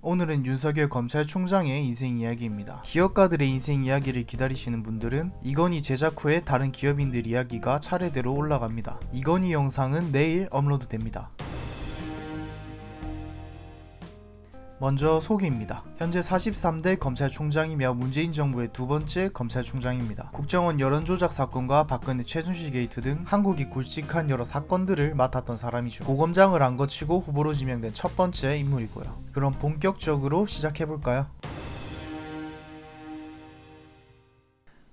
오늘은 윤석열 검찰총장의 인생 이야기입니다. 기업가들의 인생 이야기를 기다리시는 분들은 이건희 제작 후에 다른 기업인들 이야기가 차례대로 올라갑니다. 이건희 영상은 내일 업로드됩니다. 먼저 소개입니다. 현재 43대 검찰총장이며 문재인 정부의 두 번째 검찰총장입니다. 국정원 여론조작 사건과 박근혜 최순실 게이트 등 한국이 굵직한 여러 사건들을 맡았던 사람이죠. 고검장을 안 거치고 후보로 지명된 첫 번째 인물이고요. 그럼 본격적으로 시작해볼까요?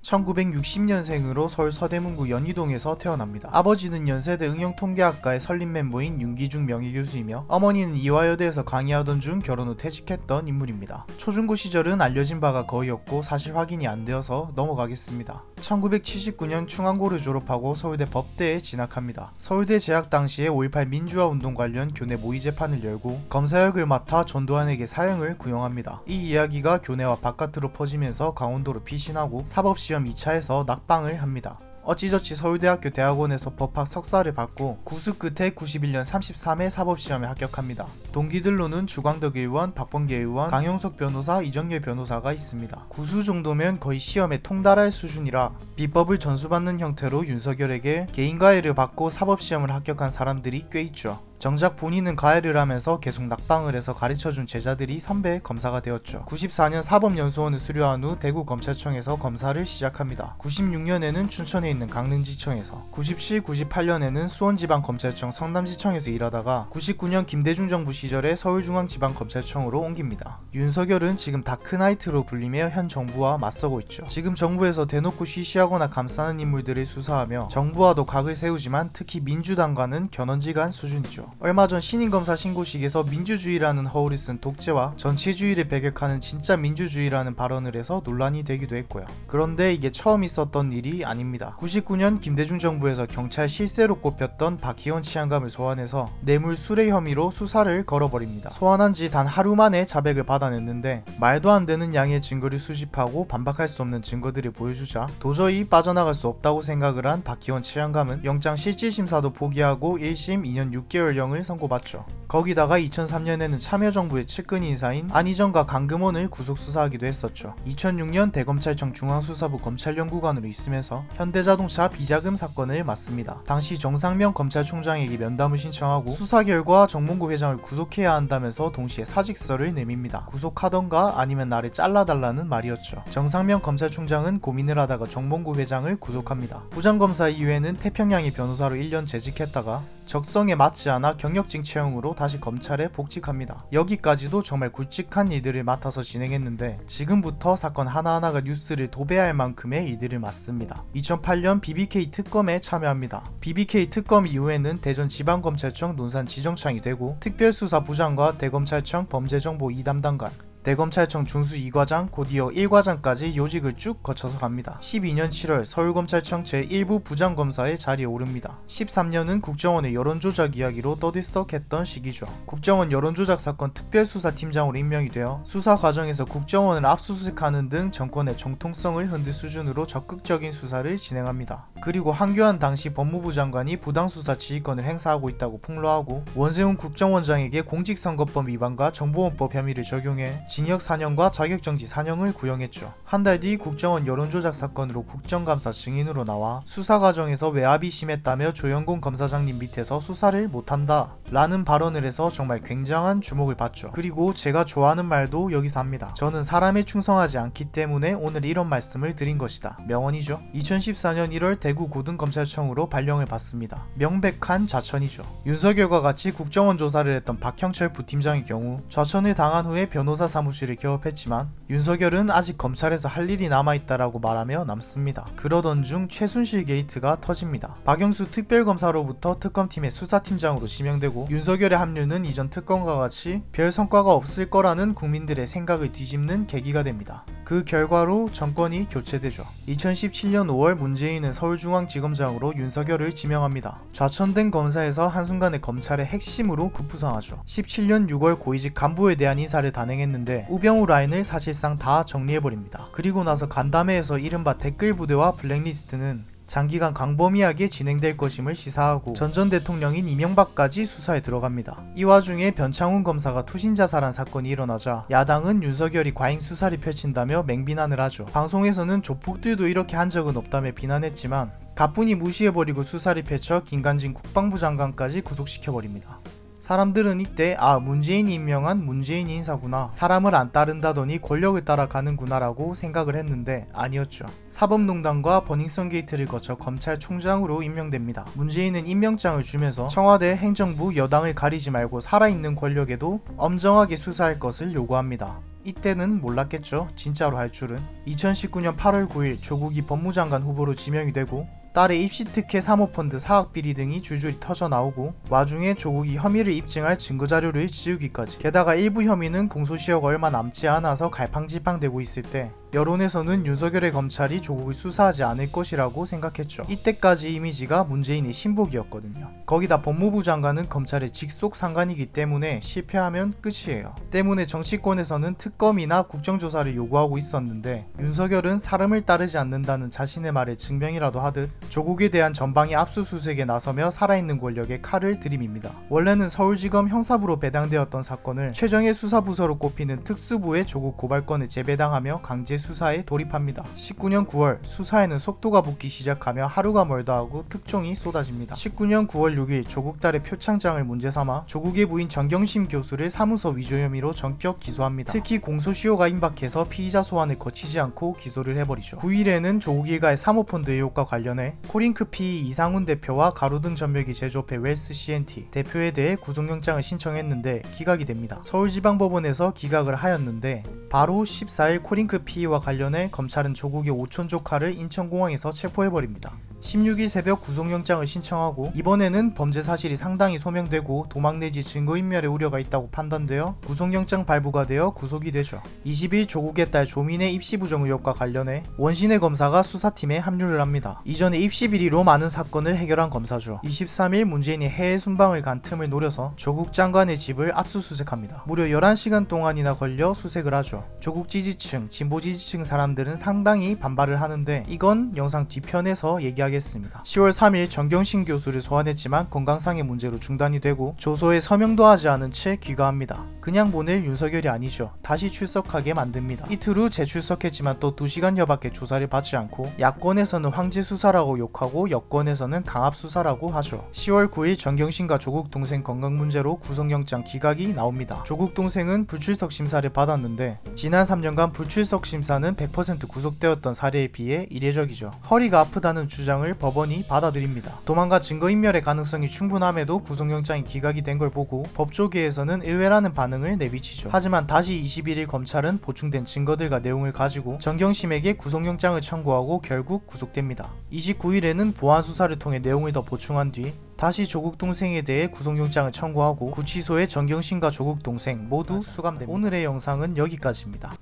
1960년생으로 서울 서대문구 연희동에서 태어납니다. 아버지는 연세대 응용통계학과의 설립 멤버인 윤기중 명예교수이며 어머니는 이화여대에서 강의하던 중 결혼 후 퇴직했던 인물입니다. 초중고 시절은 알려진 바가 거의 없고 사실 확인이 안 되어서 넘어가겠습니다. 1979년 충안고를 졸업하고 서울대 법대에 진학합니다. 서울대 재학 당시에 5.18 민주화운동 관련 교내 모의 재판을 열고 검사역을 맡아 전두환에게 사형을 구형합니다. 이 이야기가 교내와 바깥으로 퍼지면서 강원도로 피신하고 사법시험 2차에서 낙방을 합니다. 어찌저찌 서울대학교 대학원에서 법학 석사를 받고 구수 끝에 91년 33회 사법시험에 합격합니다. 동기들로는 주광덕 의원, 박범계 의원, 강용석 변호사, 이정열 변호사가 있습니다. 구수 정도면 거의 시험에 통달할 수준이라 비법을 전수받는 형태로 윤석열에게 개인 과외를 받고 사법시험을 합격한 사람들이 꽤 있죠. 정작 본인은 과외를 하면서 계속 낙방을 해서 가르쳐준 제자들이 선배 검사가 되었죠. 94년 사법연수원을 수료한 후 대구검찰청에서 검사를 시작합니다. 96년에는 춘천에 있는 강릉지청에서, 97, 98년에는 수원지방검찰청 성남지청에서 일하다가 99년 김대중 정부 시절에 서울중앙지방검찰청으로 옮깁니다. 윤석열은 지금 다크나이트로 불리며 현 정부와 맞서고 있죠. 지금 정부에서 대놓고 쉬쉬하거나 감싸는 인물들을 수사하며 정부와도 각을 세우지만 특히 민주당과는 견원지간 수준이죠. 얼마 전 신임검사 신고식에서 민주주의라는 허울을 쓴 독재와 전체주의를 배격하는 진짜 민주주의라는 발언을 해서 논란이 되기도 했고요. 그런데 이게 처음 있었던 일이 아닙니다. 99년 김대중 정부에서 경찰 실세로 꼽혔던 박희원 치안감을 소환해서 뇌물 수뢰 혐의로 수사를 걸어버립니다. 소환한 지 단 하루 만에 자백을 받아냈는데 말도 안 되는 양의 증거를 수집하고 반박할 수 없는 증거들을 보여주자 도저히 빠져나갈 수 없다고 생각을 한 박희원 치안감은 영장 실질심사도 포기하고 1심 2년 6개월 을 선고받죠. 거기다가 2003년에는 참여정부의 측근 인사인 안희정과 강금원을 구속수사하기도 했었죠. 2006년 대검찰청 중앙수사부 검찰연구관으로 있으면서 현대자동차 비자금 사건을 맡습니다. 당시 정상명 검찰총장에게 면담을 신청하고 수사 결과 정몽구 회장을 구속해야 한다면서 동시에 사직서를 내밉니다. 구속하던가 아니면 나를 잘라달라는 말이었죠. 정상명 검찰총장은 고민을 하다가 정몽구 회장을 구속합니다. 부장검사 이후에는 태평양의 변호사로 1년 재직했다가 적성에 맞지 않아 경력직 채용으로 다시 검찰에 복직합니다. 여기까지도 정말 굵직한 일들을 맡아서 진행했는데 지금부터 사건 하나하나가 뉴스를 도배할 만큼의 일들을 맡습니다. 2008년 BBK 특검에 참여합니다. BBK 특검 이후에는 대전지방검찰청 논산지정창이 되고 특별수사부장과 대검찰청 범죄정보 2담당관, 대검찰청 중수 2과장, 곧이어 1과장까지 요직을 쭉 거쳐서 갑니다. 12년 7월 서울검찰청 제1부 부장검사의 자리에 오릅니다. 13년은 국정원의 여론조작 이야기로 떠들썩했던 시기죠. 국정원 여론조작 사건 특별수사팀장으로 임명이 되어 수사 과정에서 국정원을 압수수색하는 등 정권의 정통성을 흔들 수준으로 적극적인 수사를 진행합니다. 그리고 한교안 당시 법무부 장관이 부당수사 지휘권을 행사하고 있다고 폭로하고 원세훈 국정원장에게 공직선거법 위반과 정보원법 혐의를 적용해 징역 4년과 자격정지 4년을 구형했죠. 한 달 뒤 국정원 여론조작 사건으로 국정감사 증인으로 나와 수사 과정에서 외압이 심했다며 조영곤 검사장님 밑에서 수사를 못한다 라는 발언을 해서 정말 굉장한 주목을 받죠. 그리고 제가 좋아하는 말도 여기서 합니다. 저는 사람에 충성하지 않기 때문에 오늘 이런 말씀을 드린 것이다. 명언이죠. 2014년 1월 대구 고등검찰청으로 발령을 받습니다. 명백한 좌천이죠. 윤석열과 같이 국정원 조사를 했던 박형철 부팀장의 경우 좌천을 당한 후에 변호사 사무실을 개업했지만 윤석열은 아직 검찰에서 할 일이 남아있다라고 말하며 남습니다. 그러던 중 최순실 게이트가 터집니다. 박영수 특별검사로부터 특검팀의 수사팀장으로 지명되고 윤석열의 합류는 이전 특검과 같이 별 성과가 없을 거라는 국민들의 생각을 뒤집는 계기가 됩니다. 그 결과로 정권이 교체되죠. 2017년 5월 문재인은 서울중앙지검장으로 윤석열을 지명합니다. 좌천된 검사에서 한순간에 검찰의 핵심으로 급부상하죠. 17년 6월 고위직 간부에 대한 인사를 단행했는데 우병우 라인을 사실상 다 정리해버립니다. 그리고 나서 간담회에서 이른바 댓글 부대와 블랙리스트는 장기간 광범위하게 진행될 것임을 시사하고 전 대통령인 이명박까지 수사에 들어갑니다. 이 와중에 변창훈 검사가 투신 자살한 사건이 일어나자 야당은 윤석열이 과잉 수사를 펼친다며 맹비난을 하죠. 방송에서는 조폭들도 이렇게 한 적은 없다며 비난했지만 가뿐히 무시해버리고 수사를 펼쳐 김관진 국방부 장관까지 구속시켜버립니다. 사람들은 이때 문재인이 임명한 문재인 인사구나, 사람을 안 따른다더니 권력을 따라가는구나 라고 생각을 했는데 아니었죠. 사법농단과 버닝썬 게이트를 거쳐 검찰총장으로 임명됩니다. 문재인은 임명장을 주면서 청와대, 행정부, 여당을 가리지 말고 살아있는 권력에도 엄정하게 수사할 것을 요구합니다. 이때는 몰랐겠죠. 진짜로 할 줄은. 2019년 8월 9일 조국이 법무장관 후보로 지명이 되고 딸의 입시특혜 사모펀드 사학비리 등이 줄줄이 터져나오고 와중에 조국이 혐의를 입증할 증거자료를 지우기까지. 게다가 일부 혐의는 공소시효가 얼마 남지 않아서 갈팡질팡되고 있을 때 여론에서는 윤석열의 검찰이 조국을 수사하지 않을 것이라고 생각했죠. 이때까지 이미지가 문재인의 신복이었거든요. 거기다 법무부 장관은 검찰의 직속 상관이기 때문에 실패하면 끝이에요. 때문에 정치권에서는 특검이나 국정조사를 요구하고 있었는데 윤석열은 사람을 따르지 않는다는 자신의 말의 증명이라도 하듯 조국에 대한 전방위 압수수색에 나서며 살아있는 권력에 칼을 들이밉니다. 원래는 서울지검 형사부로 배당되었던 사건을 최정예 수사부서로 꼽히는 특수부의 조국 고발건을 재배당하며 강제 수사에 돌입합니다. 19년 9월 수사에는 속도가 붙기 시작하며 하루가 멀다 하고 특종이 쏟아집니다. 19년 9월 6일 조국 딸의 표창장을 문제삼아 조국의 부인 정경심 교수를 사무소 위조 혐의로 전격 기소합니다. 특히 공소시효가 임박해서 피의자 소환을 거치지 않고 기소를 해버리죠. 9일에는 조국 일가의 사모펀드 의혹과 관련해 코링크피 이상훈 대표와 가로등 전멸기 제조업체 웰스 CNT 대표에 대해 구속영장을 신청했는데 기각이 됩니다. 서울지방법원에서 기각을 하였는데 바로 14일 코링크피와 관련해 검찰은 조국의 오촌 조카를 인천공항에서 체포해버립니다. 16일 새벽 구속영장을 신청하고 이번에는 범죄 사실이 상당히 소명되고 도망 내지 증거인멸의 우려가 있다고 판단되어 구속영장 발부가 되어 구속이 되죠. 20일 조국의 딸 조민의 입시 부정 의혹과 관련해 원신의 검사가 수사팀에 합류를 합니다. 이전에 입시 비리로 많은 사건을 해결한 검사죠. 23일 문재인이 해외 순방을 간 틈을 노려서 조국 장관의 집을 압수수색합니다. 무려 11시간 동안이나 걸려 수색을 하죠. 조국 지지층, 진보 지지층 사람들은 상당히 반발을 하는데 이건 영상 뒤편에서 얘기하겠습니다. 10월 3일 정경심 교수를 소환했지만 건강상의 문제로 중단이 되고 조서에 서명도 하지 않은 채 귀가합니다. 그냥 보낼 윤석열이 아니죠. 다시 출석하게 만듭니다. 이틀 후 재출석했지만 또 2시간여밖에 조사를 받지 않고 야권에서는 황제 수사라고 욕하고 여권에서는 강압 수사라고 하죠. 10월 9일 정경심과 조국 동생 건강 문제로 구속영장 기각이 나옵니다. 조국 동생은 불출석 심사를 받았는데 지난 3년간 불출석 심사는 100% 구속되었던 사례에 비해 이례적이죠. 허리가 아프다는 주장을 법원이 받아들입니다. 도망가 증거인멸의 가능성이 충분함에도 구속영장이 기각이 된 걸 보고 법조계에서는 의외라는 반응을 내비치죠. 하지만 다시 21일 검찰은 보충된 증거들과 내용을 가지고 정경심에게 구속영장을 청구하고 결국 구속됩니다. 29일에는 보안수사를 통해 내용을 더 보충한 뒤 다시 조국 동생에 대해 구속영장을 청구하고 구치소에 정경심과 조국 동생 모두 수감됩니다. 오늘의 영상은 여기까지입니다.